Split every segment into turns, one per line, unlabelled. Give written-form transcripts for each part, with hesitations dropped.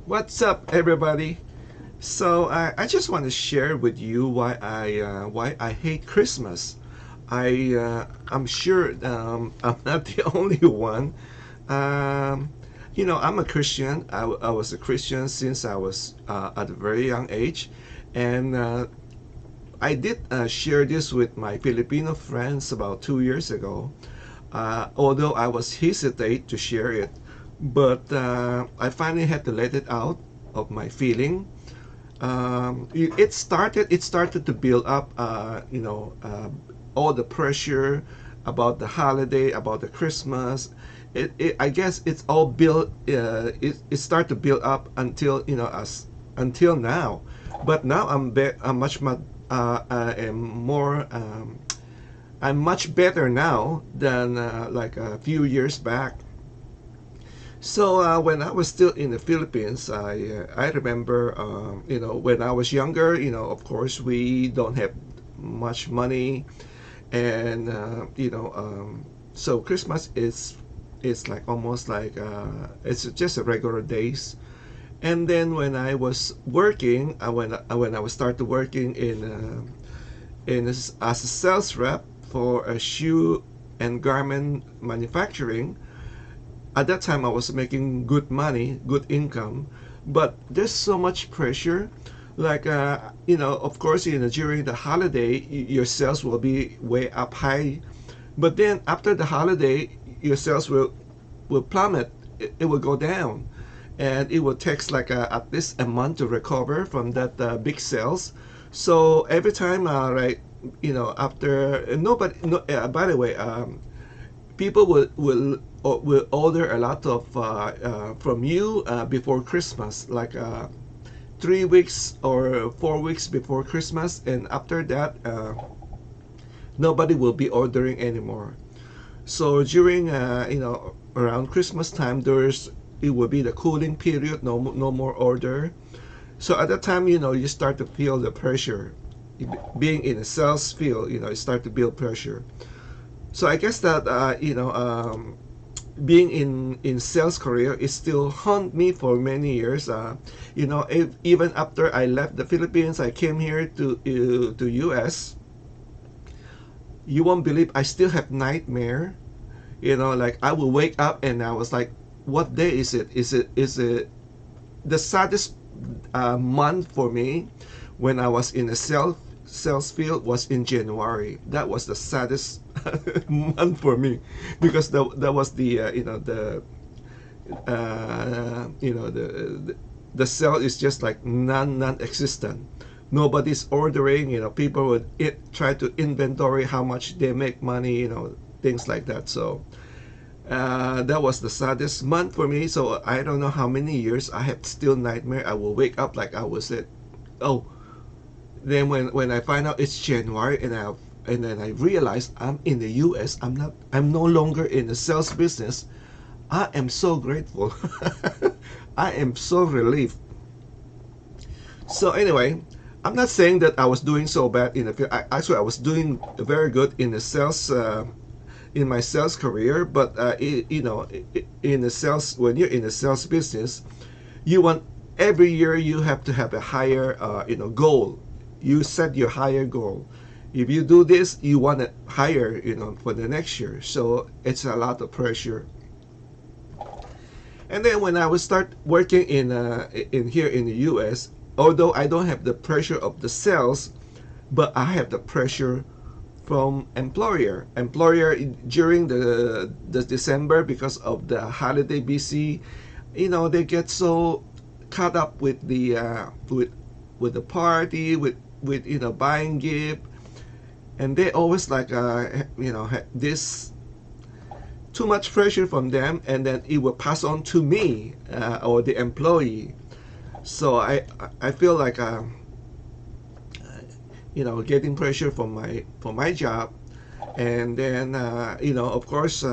What's up, everybody? So I just want to share with you why I hate Christmas. I'm sure I'm not the only one. Um, I'm a Christian. I was a Christian since I was at a very young age, and I did share this with my Filipino friends about 2 years ago. Although I was hesitate to share it, but I finally had to let it out of my feeling. It started to build up, all the pressure about the holiday, about the Christmas. I guess it's all built. It started to build up until us until now. But now I'm I am more. I'm much better now than like a few years back. So when I was still in the Philippines, I remember when I was younger. Of course we don't have much money, and so Christmas is like almost like it's just a regular days. And then when I was working, when I was started working as a sales rep for a shoe and garment manufacturing. At that time I was making good money, good income, but there's so much pressure. Like of course, during the holiday, your sales will be way up high, but then after the holiday, your sales will plummet. It will go down, and it will take like at least a month to recover from that big sales. So every time, right, after nobody. No, by the way, people will order a lot of from you before Christmas, like 3 weeks or 4 weeks before Christmas, and after that, nobody will be ordering anymore. So during around Christmas time, it will be the cooling period. No more order. So at that time, you start to feel the pressure. Being in a sales field, you start to build pressure. So I guess that being in sales career, it still haunt me for many years. Even after I left the Philippines, I came here to US. You won't believe I still have nightmare. Like I will wake up and I was like, what day is it? Is it the saddest month for me when I was in the sales field was in January. That was the saddest month for me because that was the the sale is just like non-existent. Nobody's ordering. People would try to inventory how much they make money. Things like that. So that was the saddest month for me. So I don't know how many years I have still nightmare. I will wake up like I was it. Oh, then when I find out it's January, and then I realize I'm in the US. I'm no longer in the sales business. I am so grateful. I am so relieved. So anyway, I'm not saying that I was doing so bad in the field. Actually, I was doing very good in the sales in my sales career. But in the sales, when you're in the sales business, you want every year you have to have a higher goal. You set your higher goal. If you do this, you want it higher, for the next year. So it's a lot of pressure. And then when I would start working in here in the US, although I don't have the pressure of the sales, but I have the pressure from employer during the December, because of the holiday busy. They get so caught up with the party, with buying gift, and they always like this too much pressure from them, and then it will pass on to me, or the employee. So I feel like getting pressure from my job. And then of course,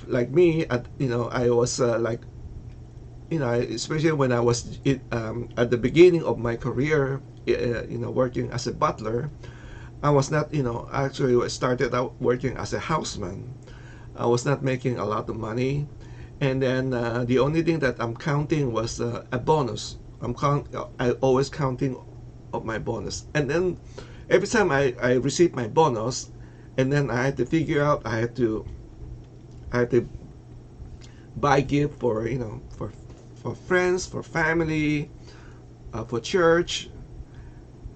like me, I was like, especially when I was at the beginning of my career, working as a butler. I was not, actually started out working as a houseman. I was not making a lot of money, And then the only thing that I'm counting was a bonus. I always counting of my bonus. And then every time I receive my bonus, and then I had to figure out I had to buy gift for for friends, for family, for church,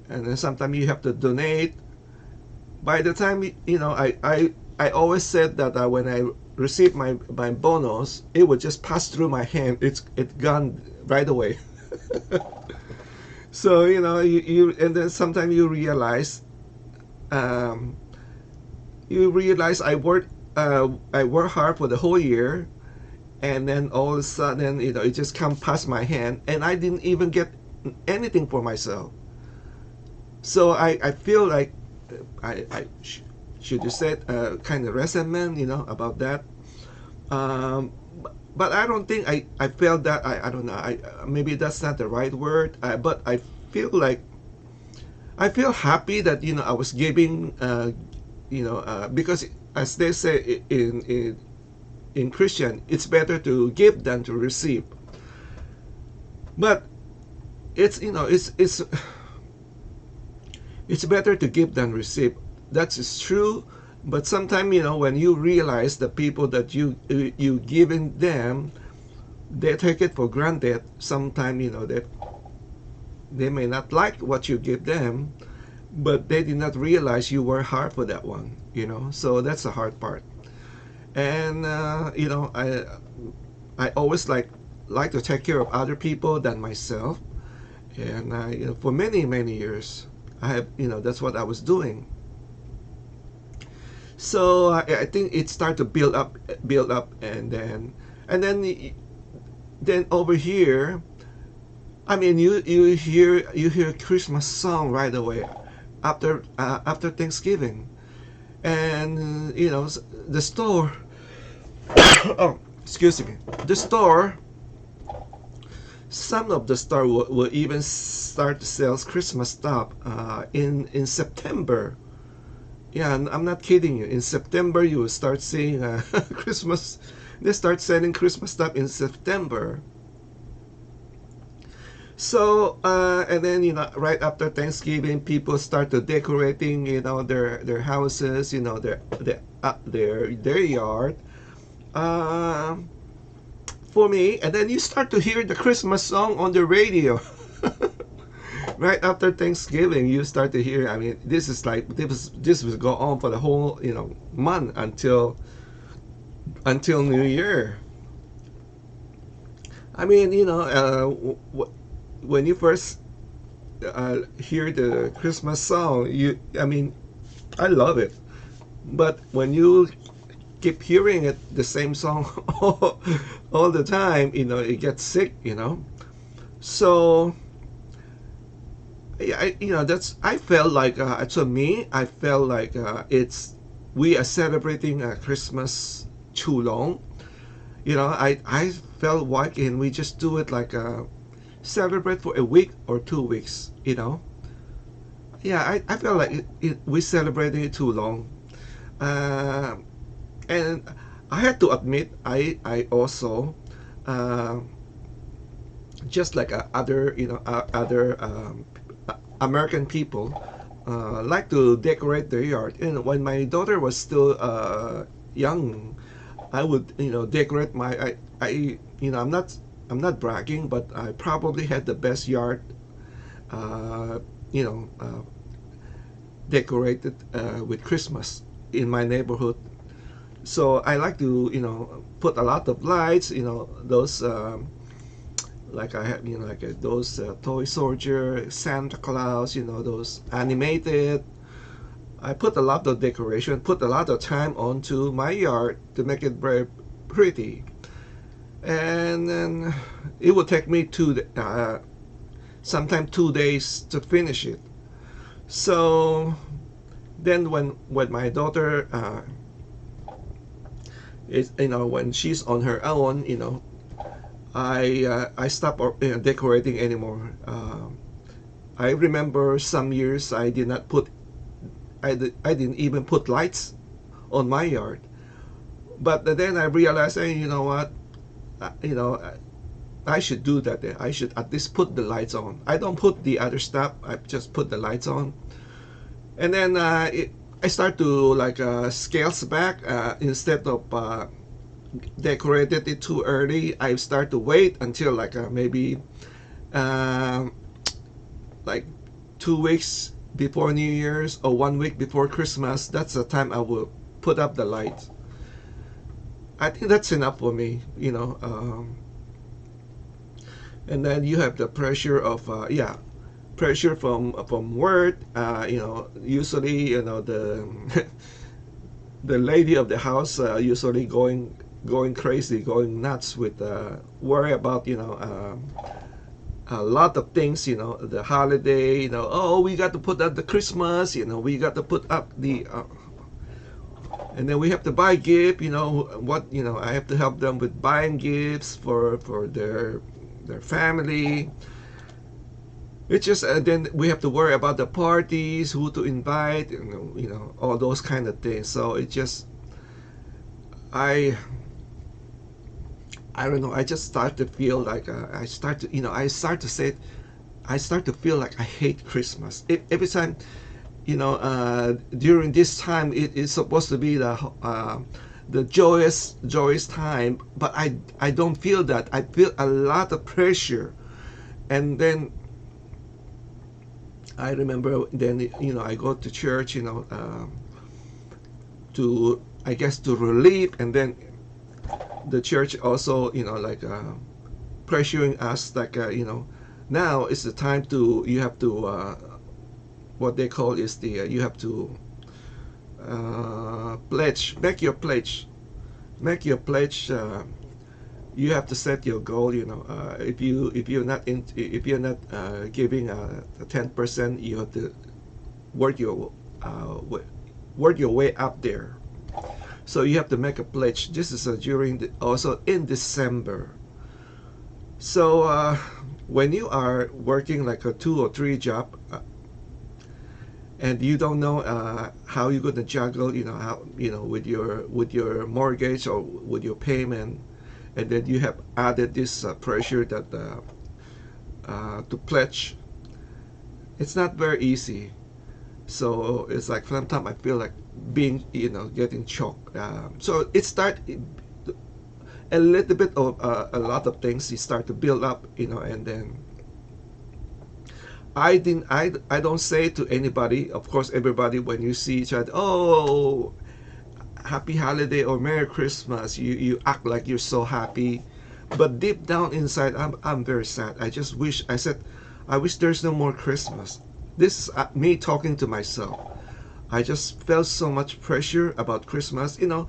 and then sometimes you have to donate. By the time I always said that when I received my bonus, it would just pass through my hand. It gone right away. So you and then sometimes um, you realize I work hard for the whole year, and then all of a sudden it just come past my hand, and I didn't even get anything for myself. So I feel like should you say kind of resentment about that. um, but I don't think I felt that. I don't know, maybe that's not the right word, but I feel happy that I was giving, because as they say in Christian, it's better to give than to receive. But it's better to give than receive. That is true. But sometimes when you realize the people that you giving them, they take it for granted. Sometimes that they may not like what you give them, but they did not realize you work hard for that one. So that's the hard part. And I always like to take care of other people than myself. And for many years, I have that's what I was doing. So I think it started to build up, and then over here, I mean, you hear Christmas song right away after Thanksgiving, and the store. Oh, excuse me. The store. Some of the store will even start to sell Christmas stuff in September. Yeah, I'm not kidding you. In September, you will start seeing Christmas. They start selling Christmas stuff in September. So and then right after Thanksgiving, people start to decorating their houses, their yard. Uh, for me, and then you start to hear the Christmas song on the radio. Right after Thanksgiving, you start to hear. I mean, this will go on for the whole month until New Year. I mean, when you first hear the Christmas song, I mean, I love it. But when you keep hearing it, the same song all the time, it gets sick. So that's I felt like to me, I felt like it's we are celebrating Christmas too long. I felt why can we just do it like celebrate for a week or 2 weeks. Yeah, I felt like we celebrating it too long. uh, and I had to admit, I also uh, just like other American people like to decorate their yard. And when my daughter was still young, I would decorate I'm not bragging, but I probably had the best yard uh, you know decorated with Christmas in my neighborhood. So I like to put a lot of lights, those like I have like those toy soldier, Santa Claus, those animated. I put a lot of decoration, put a lot of time onto my yard to make it very pretty. And then it would take me sometimes 2 days to finish it. So then when my daughter is when she's on her own, I stopped decorating anymore. I remember some years I didn't even put lights on my yard. But then I realized, hey, you know what? you know, I should do that. I should at least put the lights on. I don't put the other stuff. I just put the lights on, and then I start to like scales back instead of decorated it too early. I start to wait until like maybe um, like 2 weeks before New Year's or 1 week before Christmas. That's the time I will put up the lights. I think that's enough for me, you know. And then you have the pressure of yeah, pressure from work. You know, usually you know the the lady of the house usually going crazy, going nuts with worry about you know a lot of things. You know, the holiday. You know, oh, we got to put up the Christmas. You know, we got to put up the. And then we have to buy gift. You know what? You know, I have to help them with buying gifts for their family. It's just then we have to worry about the parties, who to invite, you know, all those kind of things. So it just I I don't know. I just start to feel like I start to you know I start to say I start to feel like I hate Christmas. Every time you know during this time it is supposed to be the joyous time, but I don't feel that. I feel a lot of pressure, and then I remember then you know I go to church, you know, to I guess to relieve, and then the church also you know like pressuring us like you know now is the time to you have to what they call is the you have to pledge, make your pledge. You have to set your goal. You know, if you're not if you're not giving 10%, you have to work your work your way up there. So you have to make a pledge. This is during also in December. So when you are working like a 2 or 3 job, and you don't know how you're going to juggle, you know, how you know with your mortgage or with your payment, and then you have added this pressure that to pledge. It's not very easy. So it's like sometimes I feel like being you know getting choked. So it start a little bit of a lot of things you start to build up, you know, and then I don't say to anybody, of course everybody when you see each other, oh happy holiday or Merry Christmas, you act like you're so happy, but deep down inside I'm very sad. I just wish I said I wish there's no more Christmas. This is me talking to myself. I just felt so much pressure about Christmas. You know,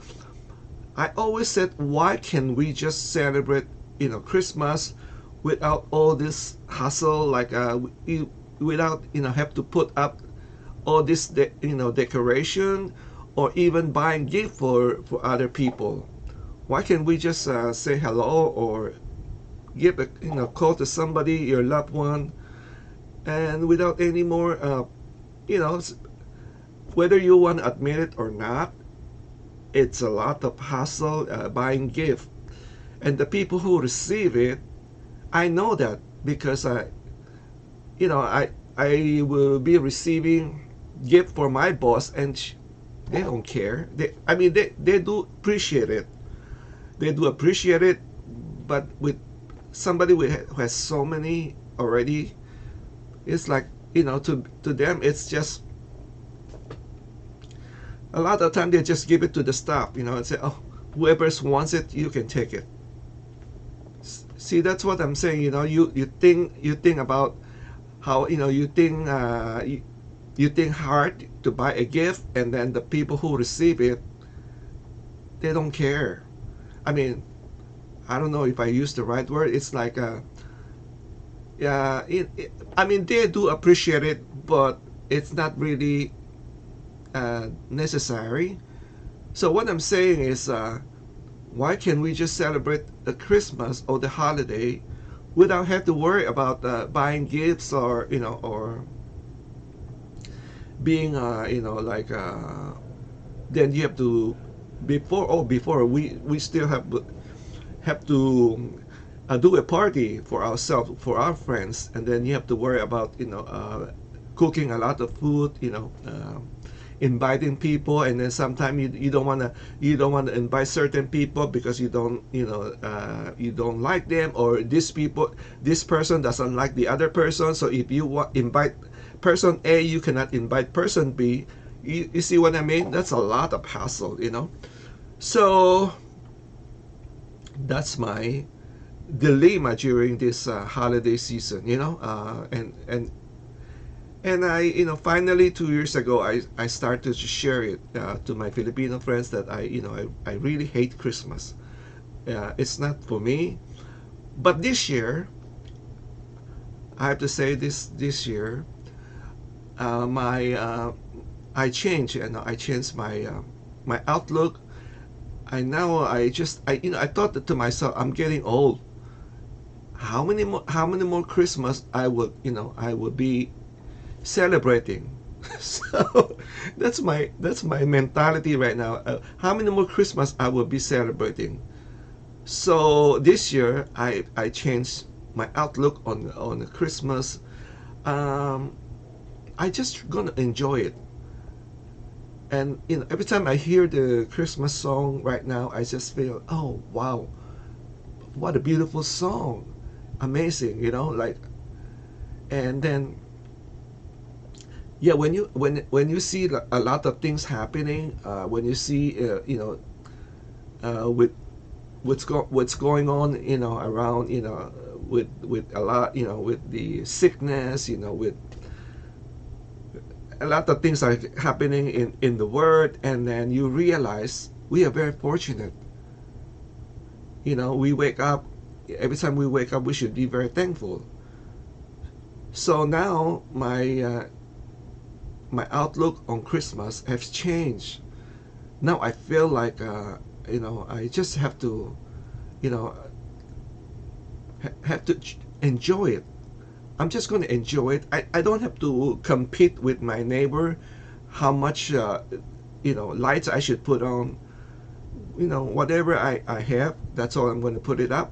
I always said, why can we just celebrate, you know, Christmas without all this hustle, like without, you know, have to put up all this, you know, decoration or even buying gift for other people. Why can't we just say hello or give a, you know, call to somebody, your loved one, and without any more, you know, whether you want to admit it or not, it's a lot of hassle buying gift, and the people who receive it, I know that because you know, I will be receiving gift for my boss, and they don't care. I mean, they do appreciate it. They do appreciate it, but with somebody who has so many already, it's like you know, to them, it's just a lot of time they just give it to the staff, you know, and say, oh, whoever wants it, you can take it. See, that's what I'm saying. You know, you think about how you know you think hard to buy a gift, and then the people who receive it, they don't care. I mean, I don't know if I use the right word. It's like yeah, I mean they do appreciate it, but it's not really necessary. So what I'm saying is, why can't we just celebrate the Christmas or the holiday without have to worry about buying gifts or you know or being you know like then you have to before we still have have to do a party for ourselves, for our friends, and then you have to worry about cooking a lot of food, inviting people, and then sometimes you don't want to invite certain people because you don't like them, or this person doesn't like the other person. So if you invite person A, you cannot invite person B. You see what I mean? That's a lot of hassle. So that's my dilemma during this holiday season. And I, finally 2 years ago, I started to share it to my Filipino friends that I really hate Christmas. It's not for me. But this year, I have to say this year, my I changed my outlook. I thought to myself, I'm getting old. How many more Christmas I would be celebrating. So that's my mentality right now. How many more Christmas I will be celebrating? So this year I changed my outlook on Christmas. Um, I just gonna enjoy it. And every time I hear the Christmas song right now, I just feel, oh wow, what a beautiful song, amazing, like. And then, yeah, when you see a lot of things happening, when you see with what's going on around, with a lot, with the sickness, with a lot of things are happening in the world, and then you realize we are very fortunate. We wake up, every time we wake up we should be very thankful. So now my outlook on Christmas has changed. Now I feel like I just have to you know have to enjoy it. I'm just going to enjoy it. I don't have to compete with my neighbor how much lights I should put on. Whatever I have, that's all I'm going to put it up,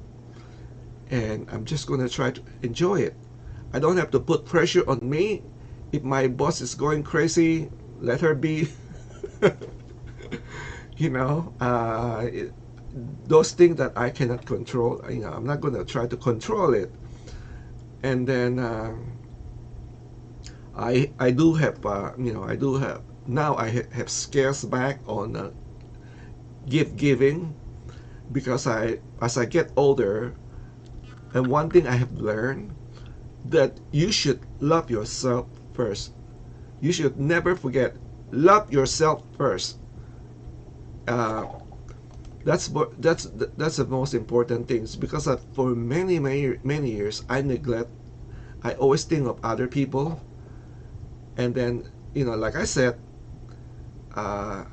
and I'm just going to try to enjoy it. I don't have to put pressure on me. If my boss is going crazy, let her be. you know it, those things that I cannot control, I'm not going to try to control it. And then I do have I do have now have scares back on gift giving, because as I get older, and one thing I have learned, that you should love yourself first. You should never forget, love yourself first. uh, that's the most important things, because for many years I always think of other people. And then, like I said, uh,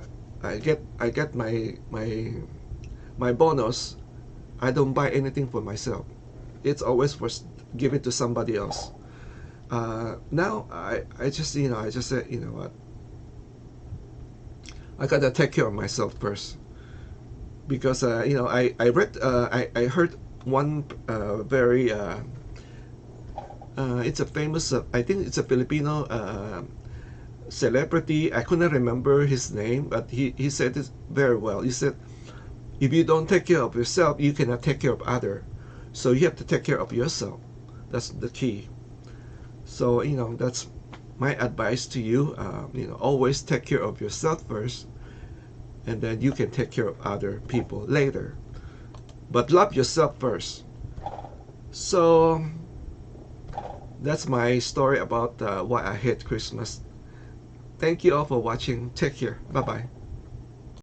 I get my bonus. I don't buy anything for myself. It's always for give it to somebody else. Now I just I just said, what, I gotta take care of myself first, because I read, I heard one very it's a famous, I think it's a Filipino celebrity. I couldn't remember his name, but he said it very well. He said, if you don't take care of yourself, you cannot take care of other. So you have to take care of yourself. That's the key. So that's my advice to you. Always take care of yourself first, and then you can take care of other people later. But love yourself first. So that's my story about why I hate Christmas. Thank you all for watching. Take care. Bye bye.